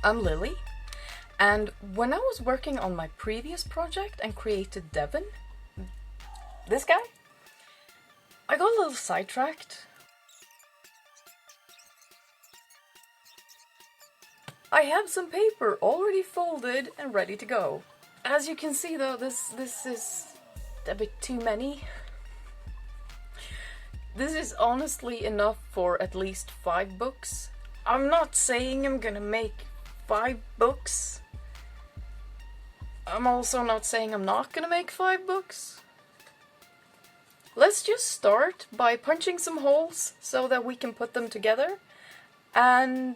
I'm Lily, and when I was working on my previous project and created Devon, this guy, I got a little sidetracked. I have some paper already folded and ready to go. As you can see though, this is a bit too many. This is honestly enough for at least 5 books. I'm not saying I'm gonna make 5 books. I'm also not saying I'm not gonna make 5 books. Let's just start by punching some holes so that we can put them together, and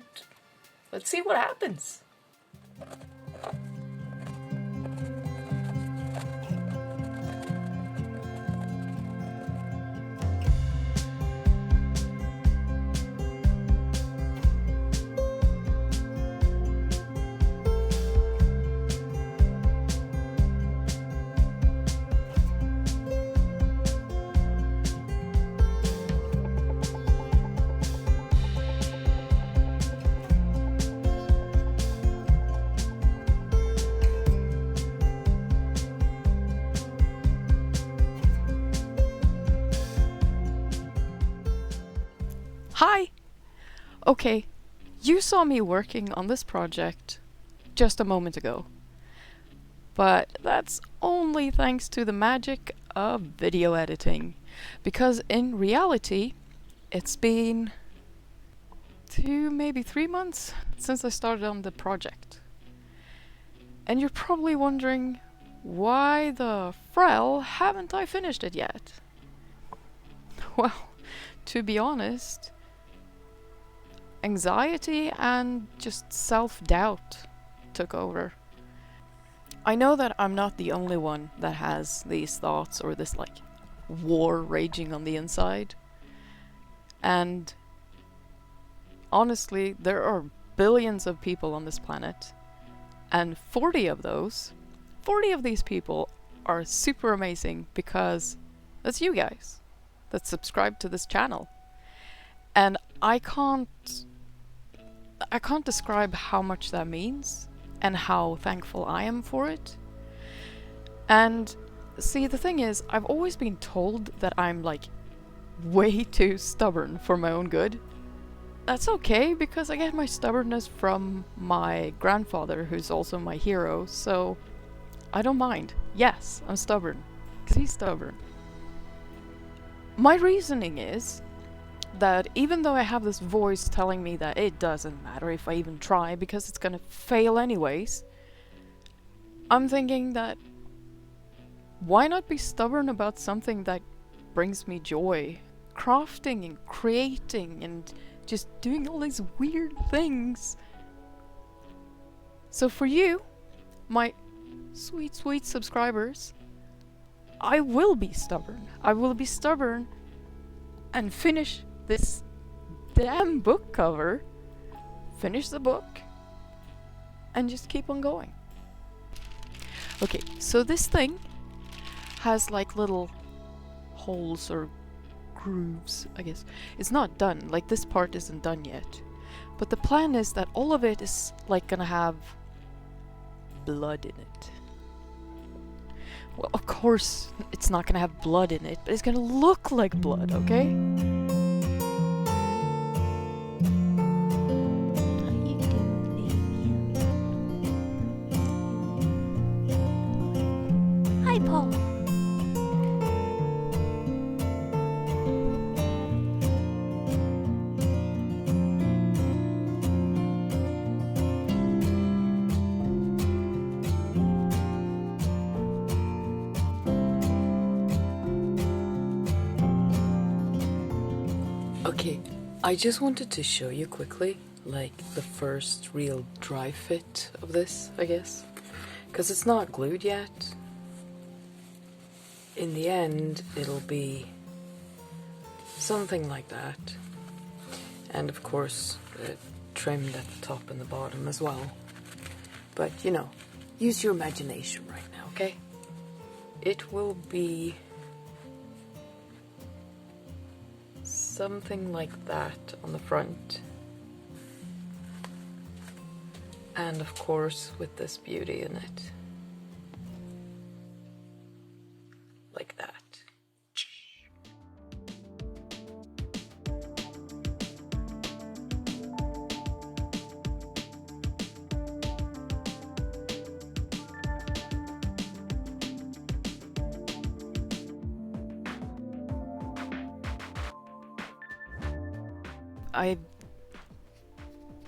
let's see what happens. Hi! Okay, you saw me working on this project just a moment ago. But that's only thanks to the magic of video editing. Because in reality, it's been 2, maybe 3 months since I started on the project. And you're probably wondering, why the frell haven't I finished it yet? Well, to be honest, anxiety and just self-doubt took over. I know that I'm not the only one that has these thoughts or this war raging on the inside. And honestly, there are billions of people on this planet, and 40 of these people are super amazing because that's you guys that subscribe to this channel. And I can't describe how much that means and how thankful I am for it. And see, the thing is, I've always been told that I'm way too stubborn for my own good. That's okay, because I get my stubbornness from my grandfather, who's also my hero, so I don't mind. Yes, I'm stubborn, because he's stubborn. My reasoning is that even though I have this voice telling me that it doesn't matter if I even try because it's gonna fail anyways, I'm thinking that why not be stubborn about something that brings me joy? Crafting and creating and just doing all these weird things. So for you, my sweet, sweet subscribers, I will be stubborn. I will be stubborn and finish this damn book cover, finish the book, and just keep on going. Okay, so this thing has little holes or grooves, I guess. It's not done, this part isn't done yet. But the plan is that all of it is gonna have blood in it. Well, of course it's not gonna have blood in it, but it's gonna look like blood, okay? Hi, Paul. Okay, I just wanted to show you quickly, the first real dry fit of this, I guess. Because it's not glued yet. In the end, it'll be something like that. And of course, trimmed at the top and the bottom as well. But, use your imagination right now, okay? It will be something like that on the front. And of course with this beauty in it. Like that. I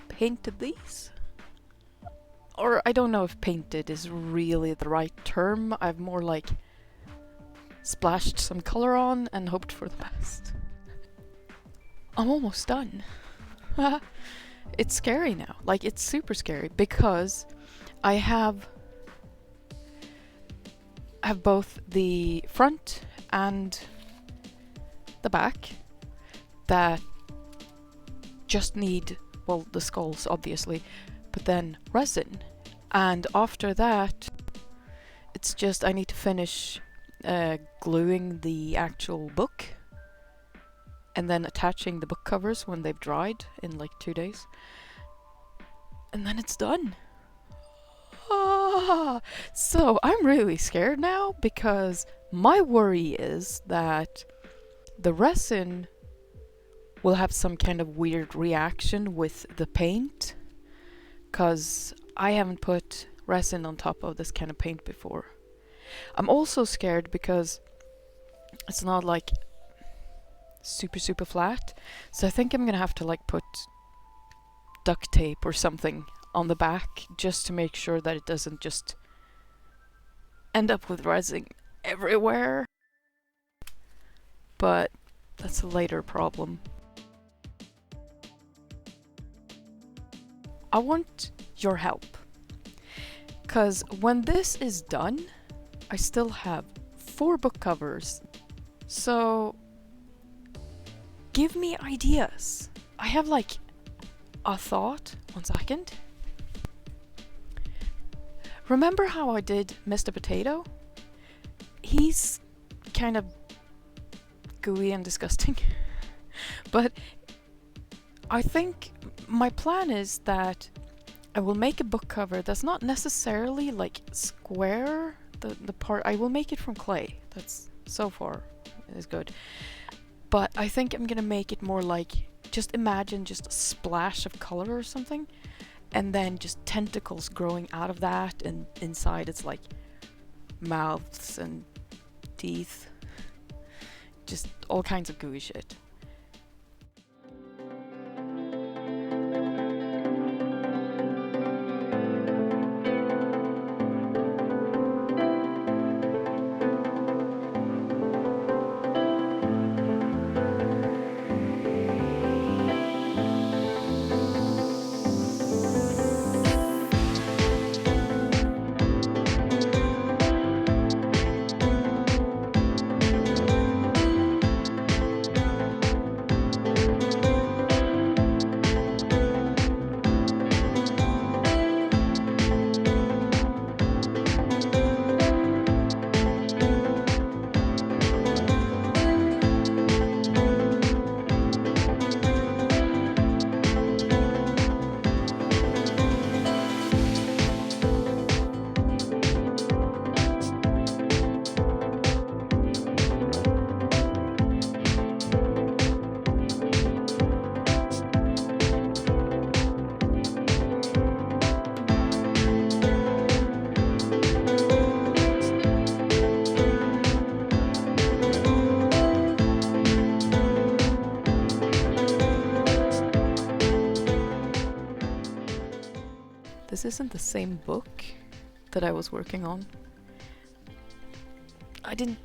painted these. Or I don't know if painted is really the right term. I've more like splashed some color on and hoped for the best. I'm almost done. It's scary now. Like, it's super scary because I have both the front and the back that just need, well, the skulls obviously, but then resin. And after that, it's just I need to finish gluing the actual book and then attaching the book covers when they've dried in like 2 days. And then it's done. So I'm really scared now because my worry is that the resin will have some kind of weird reaction with the paint, because I haven't put resin on top of this kind of paint before. I'm also scared because it's not like super flat, so I think I'm gonna have to like put duct tape or something on the back just to make sure that it doesn't just end up with resin everywhere. But that's a later problem. I want your help, because when this is done, I still have 4 book covers, so give me ideas. I have like a thought. 1 second. Remember how I did Mr. Potato? He's kind of gooey and disgusting, but I think my plan is that I will make a book cover that's not necessarily like square. The part, I will make it from clay. That's so far is good. But I think I'm gonna make it more like, just imagine just a splash of color or something, and then just tentacles growing out of that, and inside it's like mouths and teeth. Just all kinds of gooey shit. This isn't the same book that I was working on. I didn't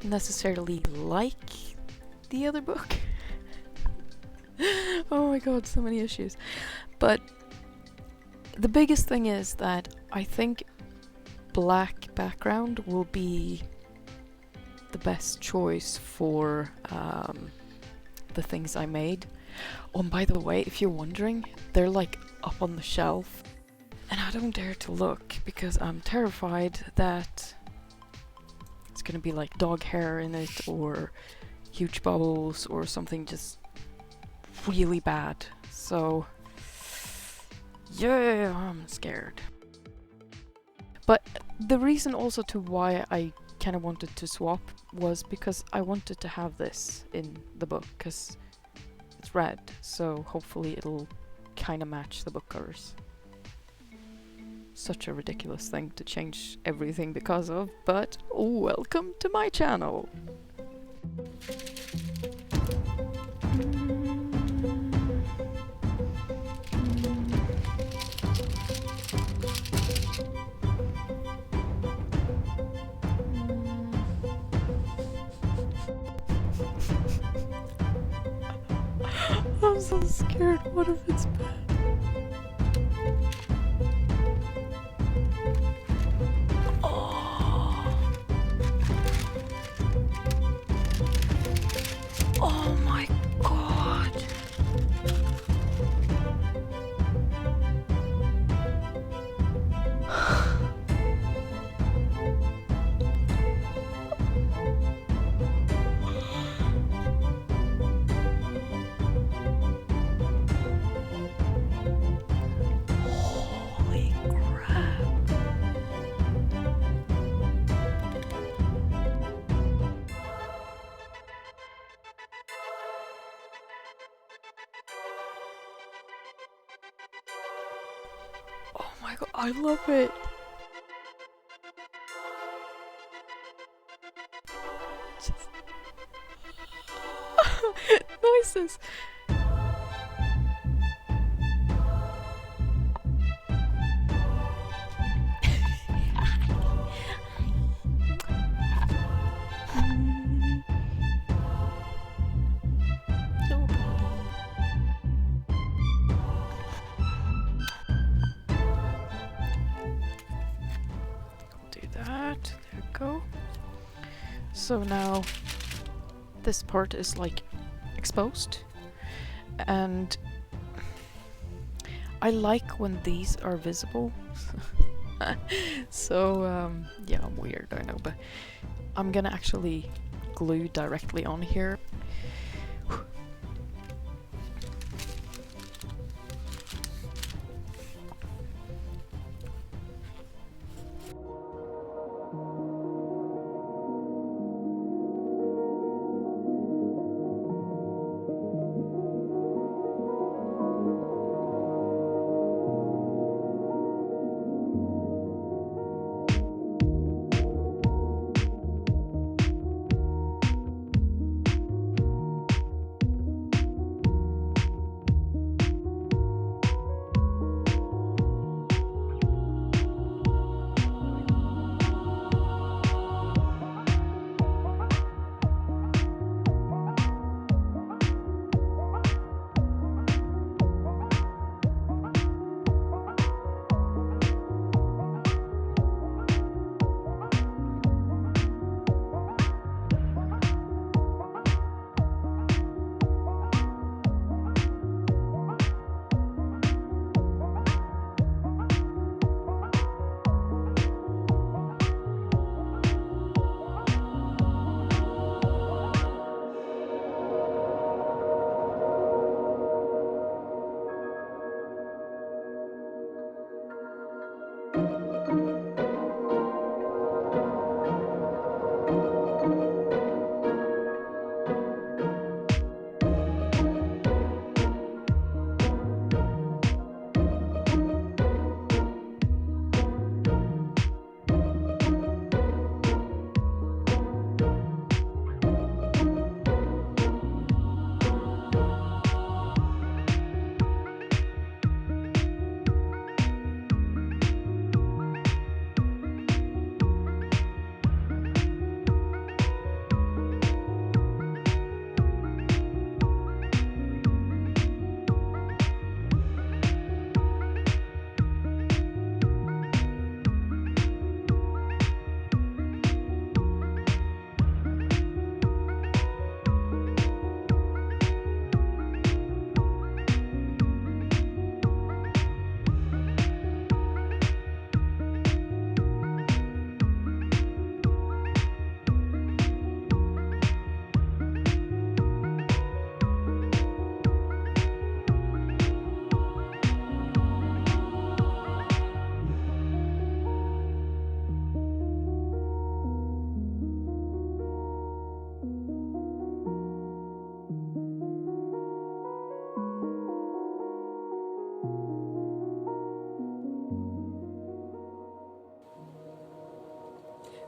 necessarily like the other book. Oh my god, so many issues. But the biggest thing is that I think black background will be the best choice for the things I made. Oh, and by the way, if you're wondering, they're like up on the shelf. And I don't dare to look because I'm terrified that it's gonna be like dog hair in it or huge bubbles or something just really bad. So Yeah, I'm scared. But the reason also to why I kind of wanted to swap was because I wanted to have this in the book, because it's red, so hopefully it'll kind of match the book covers. Such a ridiculous thing to change everything because of, but welcome to my channel! I'm so scared, what if it's bad? Oh my god! Holy crap! Oh my god, I love it! Just noises! So do that, there we go. So now this part is like exposed, and I like when these are visible. So yeah, I'm weird, I know, but I'm gonna actually glue directly on here.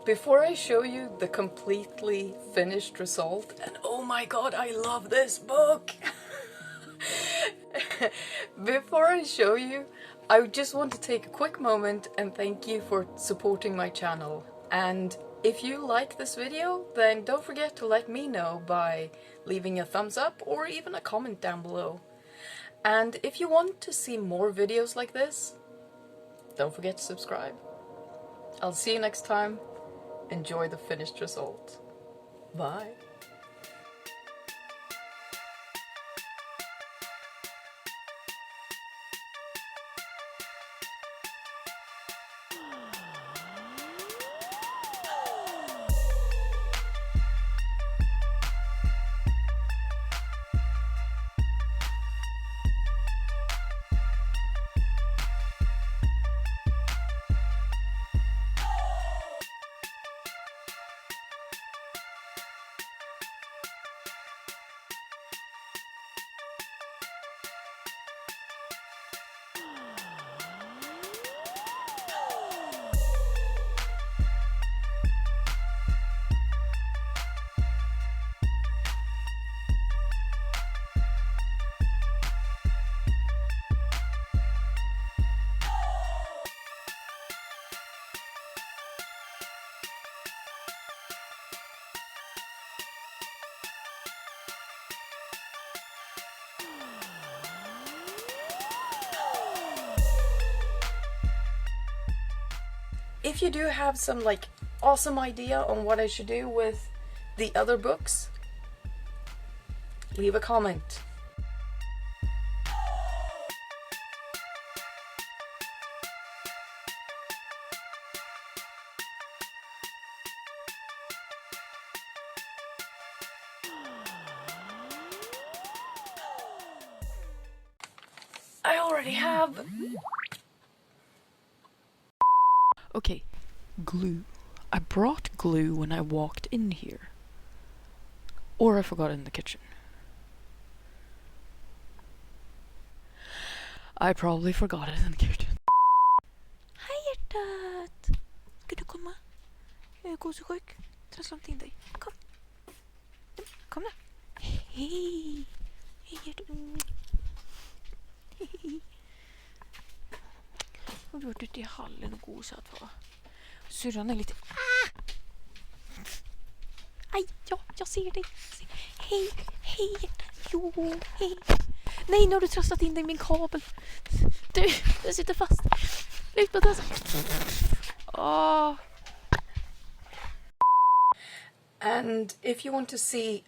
Before I show you the completely finished result, and oh my god, I love this book! Before I show you, I just want to take a quick moment and thank you for supporting my channel. And if you like this video, then don't forget to let me know by leaving a thumbs up or even a comment down below. And if you want to see more videos like this, don't forget to subscribe. I'll see you next time. Enjoy the finished result. Bye. If you do have some like awesome idea on what I should do with the other books, leave a comment. I already have. Okay, glue. I brought glue when I walked in here. Or I forgot it in the kitchen. I probably forgot it in the kitchen. Hej hjärtat! Ska du komma? Jag är kosesjuk. Trasslar inte in dig. Kom. Kom då. Hej! Hej hjärtat. Hej. Och du har varit ute i hallen och gosat, va? Syrran är lite... Ah! Aj, ja, jag ser dig. Hej, hej hjärtat. Jo, hej. Nej, nu har du trasslat in dig i min kabel. Du sitter fast. Ut på det. Åh. And if you want to see